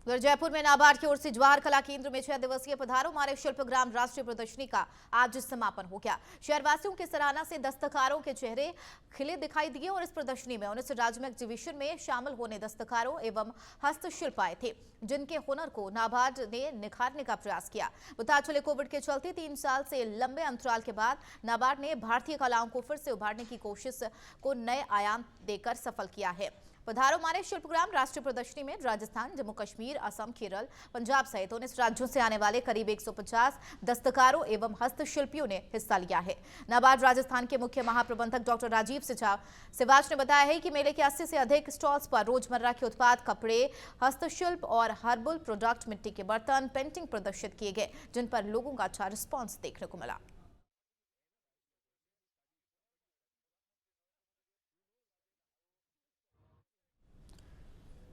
उधर जयपुर में नाबार्ड की ओर से जवाहर कला केंद्र में 6 दिवसीय पधारो हमारे शिल्पग्राम राष्ट्रीय प्रदर्शनी का आज समापन हो गया। शहरवासियों की सराहना से दस्तकारों के चेहरे खिले दिखाई दिए और इस प्रदर्शनी में 19 राज्य में एग्जीबिशन में शामिल होने दस्तकारों एवं हस्तशिल्प आए थे, जिनके हुनर को नाबार्ड ने निखारने का प्रयास किया। बता चले कोविड के चलते 3 साल से लंबे अंतराल के बाद नाबार्ड ने भारतीय कलाओं को फिर से उभारने की कोशिश को नए आयाम देकर सफल किया है। पधारो हमारे शिल्पग्राम राष्ट्रीय प्रदर्शनी में राजस्थान, जम्मू कश्मीर, असम, केरल, पंजाब सहित 19 राज्यों से आने वाले करीब 150 दस्तकारों एवं हस्तशिल्पियों ने हिस्सा लिया है। नाबार्ड राजस्थान के मुख्य महाप्रबंधक डॉक्टर राजीव सिवाच ने बताया है कि मेले के 80 से अधिक स्टॉल्स पर रोजमर्रा के उत्पाद, कपड़े, हस्तशिल्प और हर्बल प्रोडक्ट, मिट्टी के बर्तन, पेंटिंग प्रदर्शित किए गए, जिन पर लोगों का अच्छा रिस्पॉन्स देखने को मिला।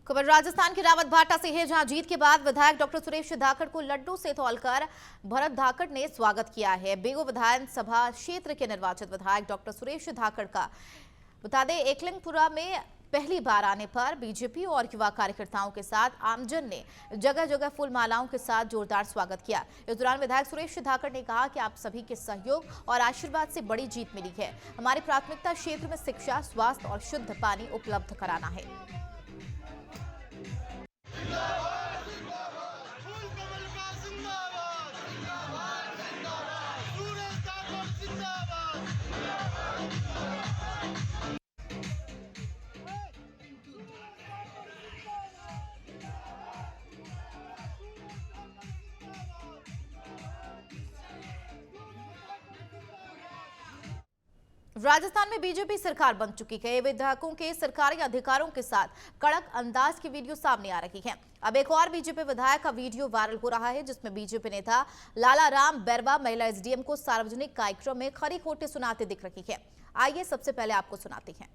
खबर राजस्थान के रावत भाटा से है, जहां जीत के बाद विधायक डॉक्टर सुरेश धाकड़ को लड्डू से तौलकर भरत धाकड़ ने स्वागत किया है। बेगू विधानसभा क्षेत्र के निर्वाचित विधायक डॉक्टर सुरेश धाकड़ का बता दें, एकलिंगपुरा में पहली बार आने पर बीजेपी और युवा कार्यकर्ताओं के साथ आमजन ने जगह जगह फूल मालाओं के साथ जोरदार स्वागत किया। इस दौरान विधायक सुरेश धाकड़ ने कहा कि आप सभी के सहयोग और आशीर्वाद से बड़ी जीत मिली है। हमारी प्राथमिकता क्षेत्र में शिक्षा, स्वास्थ्य और शुद्ध पानी उपलब्ध कराना है। राजस्थान में बीजेपी सरकार बन चुकी है। विधायकों के सरकारी अधिकारों के साथ कड़क अंदाज की वीडियो सामने आ रही है। अब एक और बीजेपी विधायक का वीडियो वायरल हो रहा है, जिसमें बीजेपी नेता लाला राम बैरवा महिला एसडीएम को सार्वजनिक कार्यक्रम में खरी खोटे सुनाते दिख रही है। आइए सबसे पहले आपको सुनाते हैं।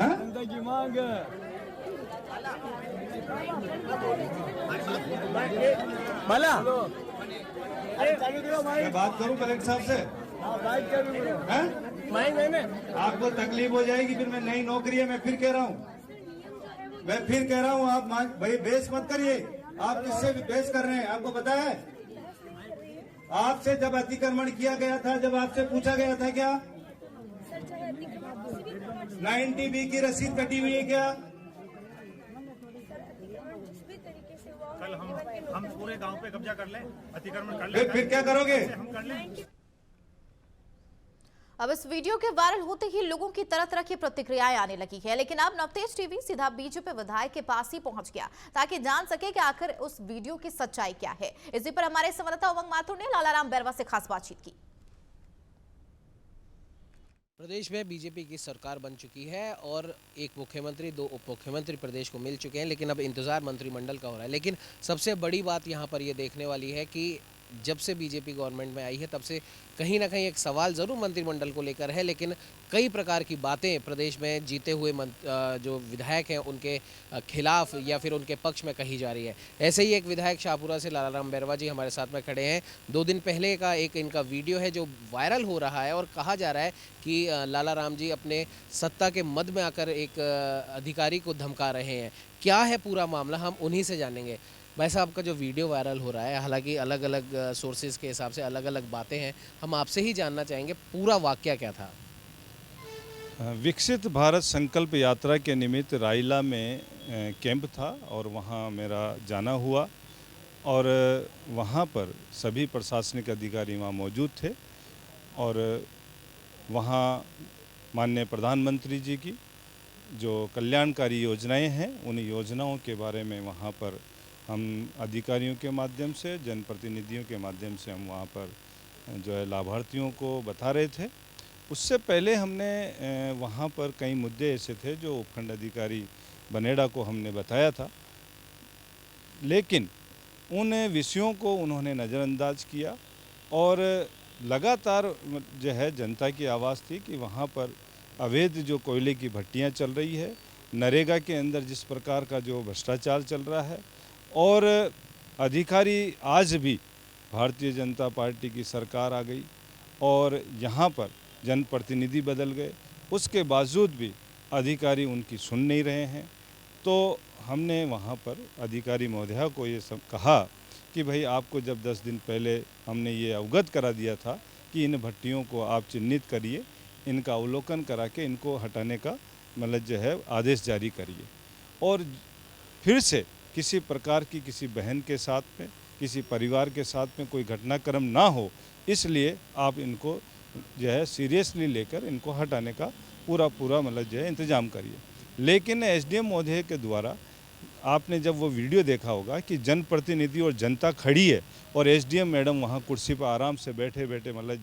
जिंदगी मांग भला मैं बात करूं कलेक्टर साहब से? नहीं आपको तकलीफ हो जाएगी, फिर मैं नई नौकरी है, मैं फिर कह रहा हूं आप भाई बेस मत करिए। आप किससे बेस कर रहे हैं? आपको पता है आपसे जब अतिक्रमण किया गया था, जब आपसे पूछा गया था क्या 90B की रसीद कटी हुई है क्या? कल हम पूरे गांव पे कब्जा कर लें, अतिक्रमण कर लें, फिर क्या करोगे? हम कर लें। अब इस वीडियो के वायरल होते ही लोगों की तरह तरह की प्रतिक्रियाएं आने लगी है, लेकिन अब नवतेज टीवी सीधा बीजेपी विधायक के पास ही पहुंच गया ताकि जान सके कि आखिर उस वीडियो की सच्चाई क्या है। इसी पर हमारे संवाददाता उमंग माथुर ने लाला राम बैरवा से खास बातचीत की। प्रदेश में बीजेपी की सरकार बन चुकी है और एक मुख्यमंत्री, 2 उप मुख्यमंत्री प्रदेश को मिल चुके हैं, लेकिन अब इंतजार मंत्रिमंडल का हो रहा है। लेकिन सबसे बड़ी बात यहाँ पर ये देखने वाली है कि जब से बीजेपी गवर्नमेंट में आई है तब से कहीं ना कहीं एक सवाल ज़रूर मंत्रिमंडल को लेकर है, लेकिन कई प्रकार की बातें प्रदेश में जीते हुए जो विधायक हैं उनके खिलाफ या फिर उनके पक्ष में कही जा रही है। ऐसे ही एक विधायक शाहपुरा से लाला राम बैरवा जी हमारे साथ में खड़े हैं। 2 दिन पहले का एक इनका वीडियो है जो वायरल हो रहा है और कहा जा रहा है कि लाला राम जी अपने सत्ता के मद में आकर एक अधिकारी को धमका रहे हैं। क्या है पूरा मामला, हम उन्हीं से जानेंगे। भाई साहब का जो वीडियो वायरल हो रहा है, हालांकि अलग अलग सोर्सेज के हिसाब से अलग अलग बातें हैं, हम आपसे ही जानना चाहेंगे पूरा वाकया क्या था। विकसित भारत संकल्प यात्रा के निमित्त रायला में कैंप था और वहाँ मेरा जाना हुआ और वहाँ पर सभी प्रशासनिक अधिकारी वहाँ मौजूद थे और वहाँ माननीय प्रधानमंत्री जी की जो कल्याणकारी योजनाएं हैं उन योजनाओं के बारे में वहाँ पर हम अधिकारियों के माध्यम से, जनप्रतिनिधियों के माध्यम से हम वहाँ पर जो है लाभार्थियों को बता रहे थे। उससे पहले हमने वहाँ पर कई मुद्दे ऐसे थे जो उपखंड अधिकारी बनेड़ा को हमने बताया था, लेकिन उन विषयों को उन्होंने नज़रअंदाज किया और लगातार जो है जनता की आवाज़ थी कि वहाँ पर अवैध जो कोयले की भट्टियां चल रही है, नरेगा के अंदर जिस प्रकार का जो भ्रष्टाचार चल रहा है, और अधिकारी आज भी भारतीय जनता पार्टी की सरकार आ गई और यहाँ पर जनप्रतिनिधि बदल गए, उसके बावजूद भी अधिकारी उनकी सुन नहीं रहे हैं। तो हमने वहाँ पर अधिकारी महोदया को ये सब कहा कि भाई आपको जब 10 दिन पहले हमने ये अवगत करा दिया था कि इन भट्टियों को आप चिन्हित करिए, इनका अवलोकन करा के इनको हटाने का मतलब जो है आदेश जारी करिए, और फिर से किसी प्रकार की किसी बहन के साथ में, किसी परिवार के साथ में कोई घटनाक्रम ना हो, इसलिए आप इनको जो है सीरियसली लेकर इनको हटाने का पूरा मतलब जो है इंतजाम करिए। लेकिन एसडीएम महोदय के द्वारा आपने जब वो वीडियो देखा होगा कि जनप्रतिनिधि और जनता खड़ी है और एसडीएम मैडम वहाँ कुर्सी पर आराम से बैठे बैठे मतलब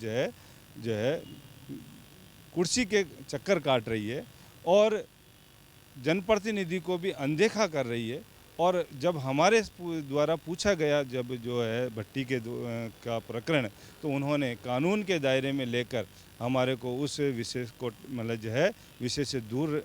जो है कुर्सी के चक्कर काट रही है और जनप्रतिनिधि को भी अनदेखा कर रही है। और जब हमारे द्वारा पूछा गया जब जो है भट्टी के का प्रकरण, तो उन्होंने कानून के दायरे में लेकर हमारे को उस विषय को मतलब जो है विषय से दूर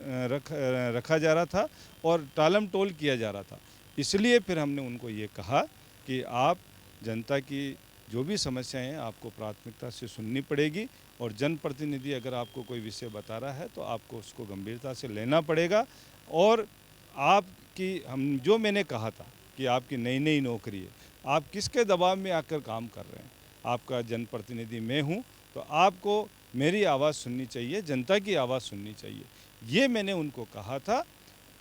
रखा जा रहा था और टालम टोल किया जा रहा था। इसलिए फिर हमने उनको ये कहा कि आप जनता की जो भी समस्याएं हैं आपको प्राथमिकता से सुननी पड़ेगी, और जनप्रतिनिधि अगर आपको कोई विषय बता रहा है तो आपको उसको गंभीरता से लेना पड़ेगा। और आपकी हम जो मैंने कहा था कि आपकी नई नई नौकरी है, आप किसके दबाव में आकर काम कर रहे हैं? आपका जनप्रतिनिधि मैं हूँ, तो आपको मेरी आवाज़ सुननी चाहिए, जनता की आवाज़ सुननी चाहिए। ये मैंने उनको कहा था।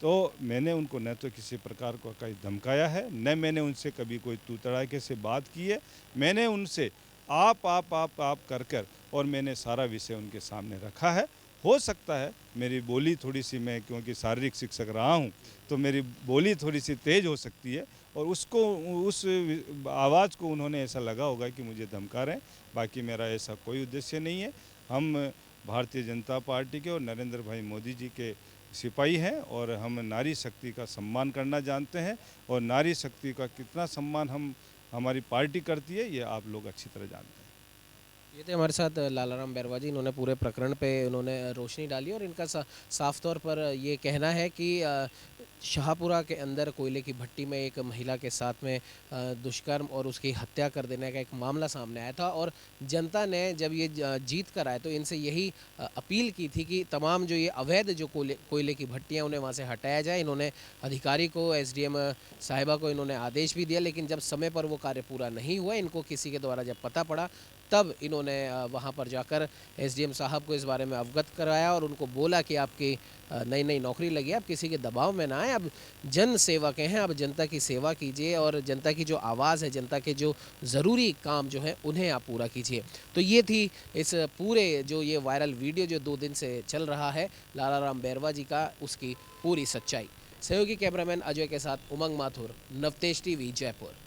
तो मैंने उनको न तो किसी प्रकार को कहीं धमकाया है, न मैंने उनसे कभी कोई तू तड़ाके से बात की है। मैंने उनसे आप कर और मैंने सारा विषय उनके सामने रखा है। हो सकता है मेरी बोली थोड़ी सी, मैं क्योंकि शारीरिक शिक्षक रहा हूँ तो मेरी बोली थोड़ी सी तेज़ हो सकती है, और उसको उस आवाज़ को उन्होंने ऐसा लगा होगा कि मुझे धमका रहे हैं। बाकी मेरा ऐसा कोई उद्देश्य नहीं है। हम भारतीय जनता पार्टी के और नरेंद्र भाई मोदी जी के सिपाही हैं, और हम नारी शक्ति का सम्मान करना जानते हैं, और नारी शक्ति का कितना सम्मान हमारी पार्टी करती है ये आप लोग अच्छी तरह जानते हैं। ये थे हमारे साथ लालाराम बैरवा जी। इन्होंने पूरे प्रकरण पे उन्होंने रोशनी डाली और इनका साफ तौर पर ये कहना है कि शाहपुरा के अंदर कोयले की भट्टी में एक महिला के साथ में दुष्कर्म और उसकी हत्या कर देने का एक मामला सामने आया था, और जनता ने जब ये जीत कर आए तो इनसे यही अपील की थी कि तमाम जो ये अवैध जो कोयले की भट्टियां उन्हें वहाँ से हटाया जाए। इन्होंने अधिकारी को, एसडीएम साहिबा को इन्होंने आदेश भी दिया, लेकिन जब समय पर वो कार्य पूरा नहीं हुआ, इनको किसी के द्वारा जब पता पड़ा तब इन्होंने वहाँ पर जाकर एसडीएम साहब को इस बारे में अवगत कराया और उनको बोला कि आपकी नई नई नौकरी लगी है, आप किसी के दबाव में ना आए, अब जन सेवक हैं, अब जनता की सेवा कीजिए और जनता की जो आवाज़ है, जनता के जो ज़रूरी काम जो है उन्हें आप पूरा कीजिए। तो ये थी इस पूरे जो ये वायरल वीडियो जो 2 दिन से चल रहा है लालाराम बैरवा जी का, उसकी पूरी सच्चाई। सहयोगी कैमरामैन अजय के साथ उमंग माथुर, नवतेज टीवी, जयपुर।